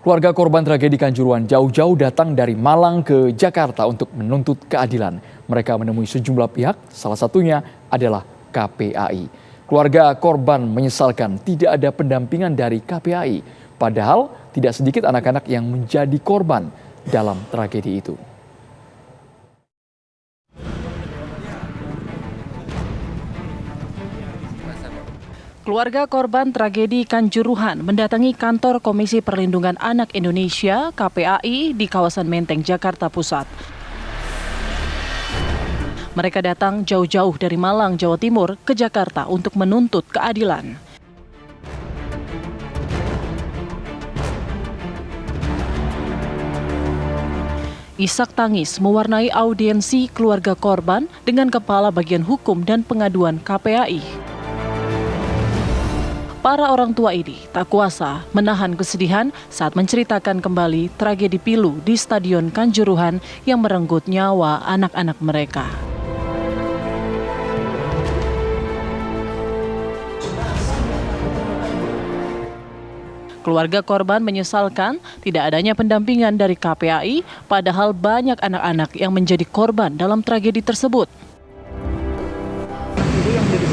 Keluarga korban tragedi Kanjuruhan jauh-jauh datang dari Malang ke Jakarta untuk menuntut keadilan. Mereka menemui sejumlah pihak, salah satunya adalah KPAI. Keluarga korban menyesalkan tidak ada pendampingan dari KPAI. Padahal tidak sedikit anak-anak yang menjadi korban dalam tragedi itu. Keluarga korban tragedi Kanjuruhan mendatangi kantor Komisi Perlindungan Anak Indonesia (KPAI) di kawasan Menteng, Jakarta Pusat. Mereka datang jauh-jauh dari Malang, Jawa Timur ke Jakarta untuk menuntut keadilan. Isak tangis mewarnai audiensi keluarga korban dengan Kepala Bagian Hukum dan Pengaduan KPAI. Para orang tua ini tak kuasa menahan kesedihan saat menceritakan kembali tragedi pilu di Stadion Kanjuruhan yang merenggut nyawa anak-anak mereka. Keluarga korban menyesalkan tidak adanya pendampingan dari KPAI, padahal banyak anak-anak yang menjadi korban dalam tragedi tersebut.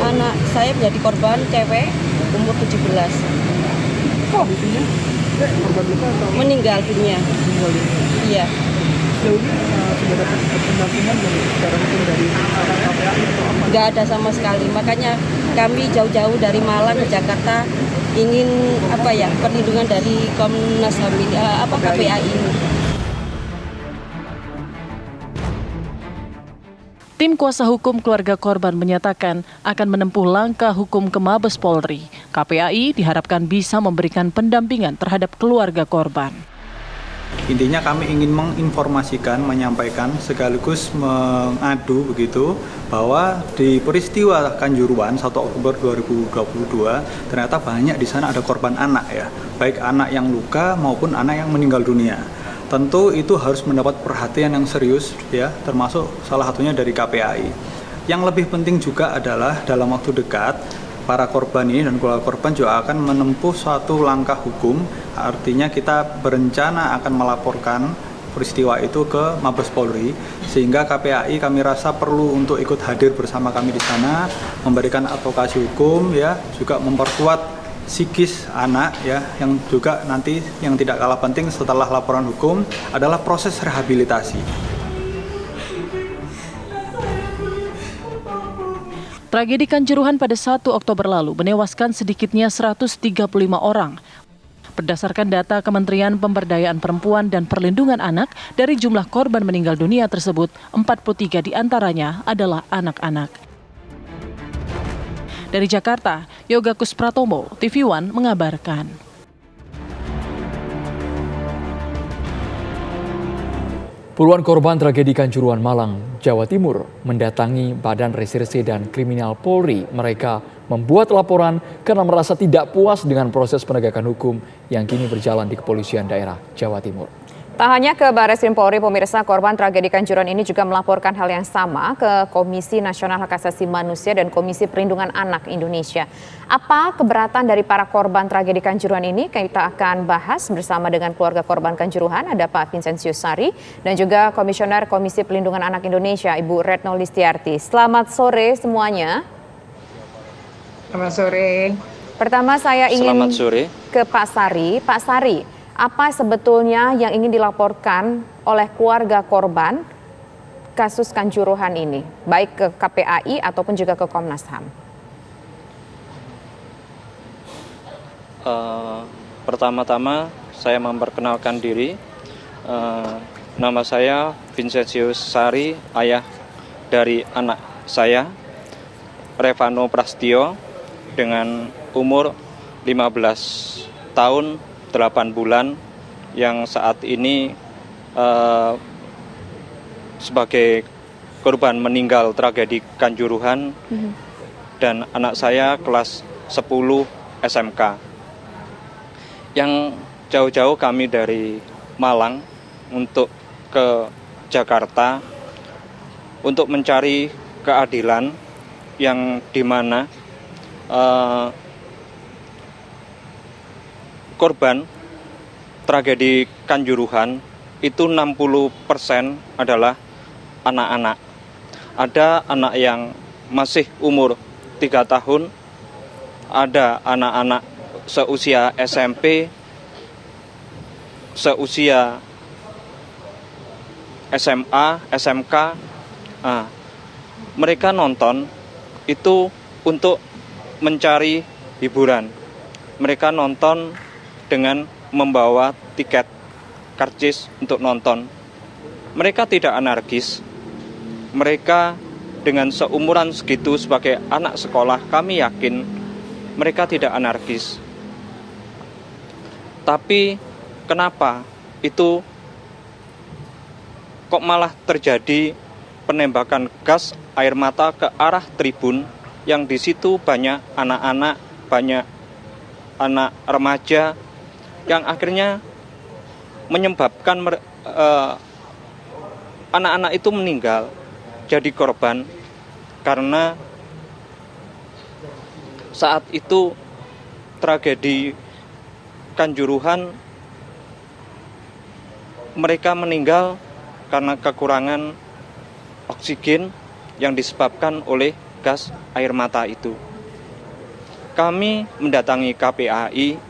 Anak saya menjadi korban cewek umur 17. Kondisinya korban luka atau meninggal dunia. Iya. Sejauh ini sudah dapat pendampingan secara hukum dari KPAI atau apa? Nggak ada sama sekali. Makanya kami jauh-jauh dari Malang ke Jakarta ingin perlindungan dari Komnas HAM KPAI ini. Tim kuasa hukum keluarga korban menyatakan akan menempuh langkah hukum ke Mabes Polri. KPAI diharapkan bisa memberikan pendampingan terhadap keluarga korban. Intinya kami ingin menginformasikan, menyampaikan sekaligus mengadu begitu bahwa di peristiwa Kanjuruhan 1 Oktober 2022 ternyata banyak di sana ada korban anak ya, baik anak yang luka maupun anak yang meninggal dunia. Tentu itu harus mendapat perhatian yang serius ya, termasuk salah satunya dari KPAI. Yang lebih penting juga adalah dalam waktu dekat para korban ini dan keluarga korban juga akan menempuh suatu langkah hukum. Artinya kita berencana akan melaporkan peristiwa itu ke Mabes Polri, sehingga KPAI kami rasa perlu untuk ikut hadir bersama kami di sana, memberikan advokasi hukum ya, juga memperkuat psikis anak ya, yang juga nanti yang tidak kalah penting setelah laporan hukum adalah proses rehabilitasi. Tragedi Kanjuruhan pada 1 Oktober lalu menewaskan sedikitnya 135 orang. Berdasarkan data Kementerian Pemberdayaan Perempuan dan Perlindungan Anak, dari jumlah korban meninggal dunia tersebut, 43 diantaranya adalah anak-anak. Dari Jakarta, Yoga Kuspratomo, TV One mengabarkan. Puluhan korban tragedi Kanjuruhan Malang, Jawa Timur mendatangi Badan Reserse dan Kriminal Polri. Mereka membuat laporan karena merasa tidak puas dengan proses penegakan hukum yang kini berjalan di Kepolisian Daerah Jawa Timur. Tak hanya ke Barreskrim Polri, pemirsa, korban tragedi Kanjuruhan ini juga melaporkan hal yang sama ke Komisi Nasional Hak Asasi Manusia dan Komisi Perlindungan Anak Indonesia. Apa keberatan dari para korban tragedi Kanjuruhan ini? Kita akan bahas bersama dengan keluarga korban Kanjuruhan, ada Pak Vincentius Sari, dan juga Komisioner Komisi Perlindungan Anak Indonesia, Ibu Retno Listiarti. Selamat sore semuanya. Selamat sore. Pertama saya ingin ke Pak Sari. Pak Sari, apa sebetulnya yang ingin dilaporkan oleh keluarga korban kasus Kanjuruhan ini, baik ke KPAI ataupun juga ke Komnas HAM? Pertama-tama saya memperkenalkan diri. Nama saya Vincentius Sari, ayah dari anak saya, Revano Prastio, dengan umur 15 tahun 8 bulan, yang saat ini sebagai korban meninggal tragedi Kanjuruhan, dan anak saya kelas 10 SMK. Yang jauh-jauh kami dari Malang untuk ke Jakarta untuk mencari keadilan, yang dimana korban tragedi Kanjuruhan itu 60% adalah anak-anak. Ada anak yang masih umur 3 tahun, ada anak-anak seusia SMP, seusia SMA, SMK. Nah, mereka nonton itu untuk mencari hiburan. Mereka nonton dengan membawa tiket karcis untuk nonton. Mereka tidak anarkis. Mereka dengan seumuran segitu sebagai anak sekolah, kami yakin mereka tidak anarkis. Tapi kenapa itu kok malah terjadi penembakan gas air mata ke arah tribun yang di situ banyak anak-anak, banyak anak remaja yang akhirnya menyebabkan anak-anak itu meninggal jadi korban karena saat itu tragedi Kanjuruhan mereka meninggal karena kekurangan oksigen yang disebabkan oleh gas air mata itu. Kami mendatangi KPAI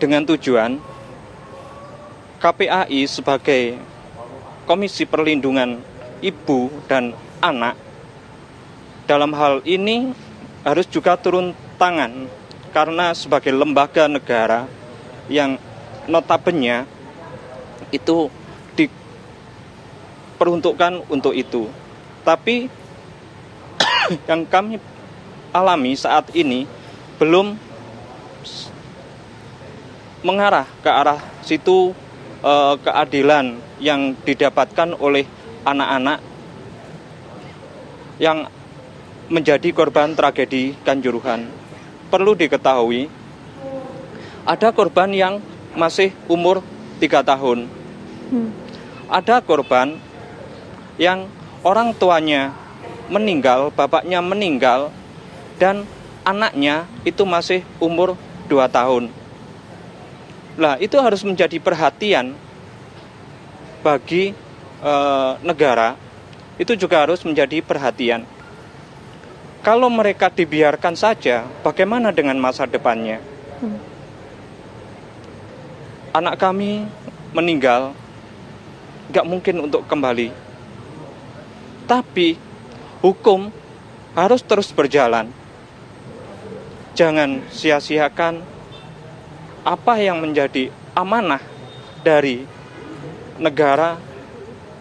dengan tujuan KPAI sebagai Komisi Perlindungan Ibu dan Anak dalam hal ini harus juga turun tangan karena sebagai lembaga negara yang notabene itu diperuntukkan untuk itu. Tapi yang kami alami saat ini belum mengarah ke arah situ keadilan yang didapatkan oleh anak-anak yang menjadi korban tragedi Kanjuruhan. Perlu diketahui, ada korban yang masih umur 3 tahun. Ada korban yang orang tuanya meninggal, bapaknya meninggal, dan anaknya itu masih umur 2 tahun. Nah, itu harus menjadi perhatian bagi negara, itu juga harus menjadi perhatian. Kalau mereka dibiarkan saja, bagaimana dengan masa depannya? Anak kami meninggal, nggak mungkin untuk kembali. Tapi hukum harus terus berjalan. Jangan sia-siakan apa yang menjadi amanah dari negara.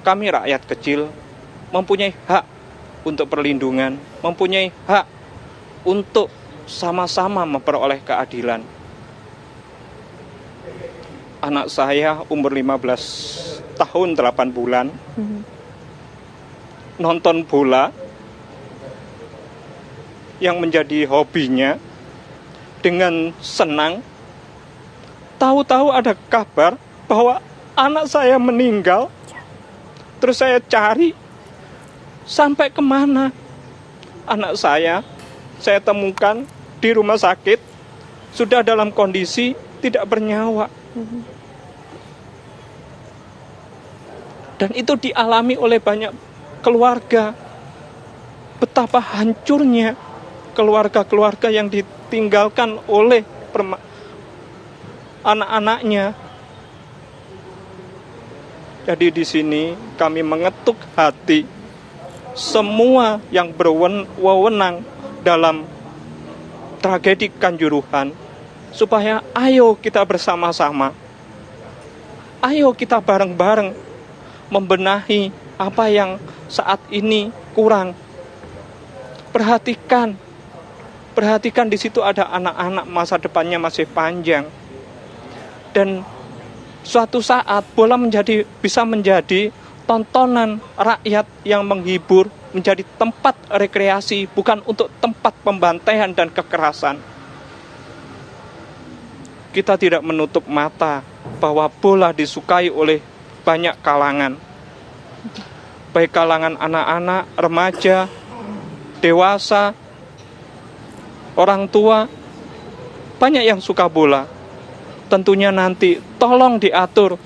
Kami rakyat kecil mempunyai hak untuk perlindungan, mempunyai hak untuk sama-sama memperoleh keadilan. Anak saya umur 15 tahun 8 bulan nonton bola yang menjadi hobinya dengan senang. Tahu-tahu ada kabar bahwa anak saya meninggal. Terus saya cari sampai kemana anak saya temukan di rumah sakit sudah dalam kondisi tidak bernyawa. Dan itu dialami oleh banyak keluarga. Betapa hancurnya keluarga-keluarga yang ditinggalkan oleh anak-anaknya. Jadi di sini kami mengetuk hati semua yang berwenang dalam tragedi Kanjuruhan supaya ayo kita bersama-sama, ayo kita bareng-bareng membenahi apa yang saat ini kurang. Perhatikan di situ ada anak-anak, masa depannya masih panjang. Dan suatu saat bola bisa menjadi tontonan rakyat yang menghibur, menjadi tempat rekreasi, bukan untuk tempat pembantaian dan kekerasan. Kita tidak menutup mata bahwa bola disukai oleh banyak kalangan. Baik kalangan anak-anak, remaja, dewasa, orang tua, banyak yang suka bola. tentunya nanti tolong diatur,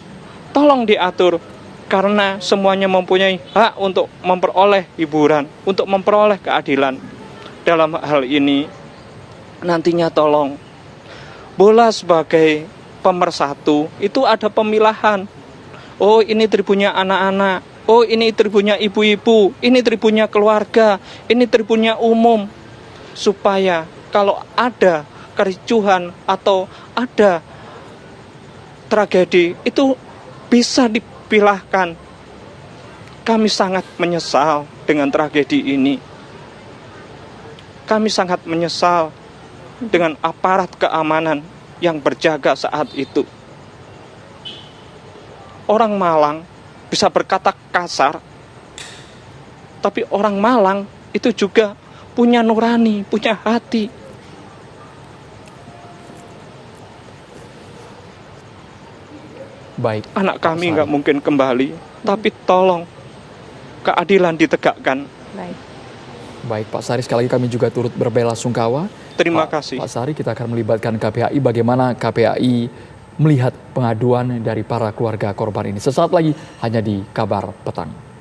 karena semuanya mempunyai hak untuk memperoleh hiburan, untuk memperoleh keadilan. Dalam hal ini nantinya tolong, bola sebagai pemersatu itu ada pemilahan. Oh, ini tribunnya anak-anak, oh ini tribunnya ibu-ibu, ini tribunnya keluarga, ini tribunnya umum, supaya kalau ada kericuhan atau ada tragedi itu bisa dipilahkan. Kami sangat menyesal dengan tragedi ini. Kami sangat menyesal dengan aparat keamanan yang berjaga saat itu. Orang Malang bisa berkata kasar, tapi orang Malang itu juga punya nurani, punya hati. Baik. Anak kami nggak mungkin kembali, tapi tolong keadilan ditegakkan. Baik Pak Sari, sekali lagi kami juga turut berbelasungkawa. Terima kasih. Pak Sari, kita akan melibatkan KPAI. Bagaimana KPAI melihat pengaduan dari para keluarga korban ini? Sesaat lagi hanya di Kabar Petang.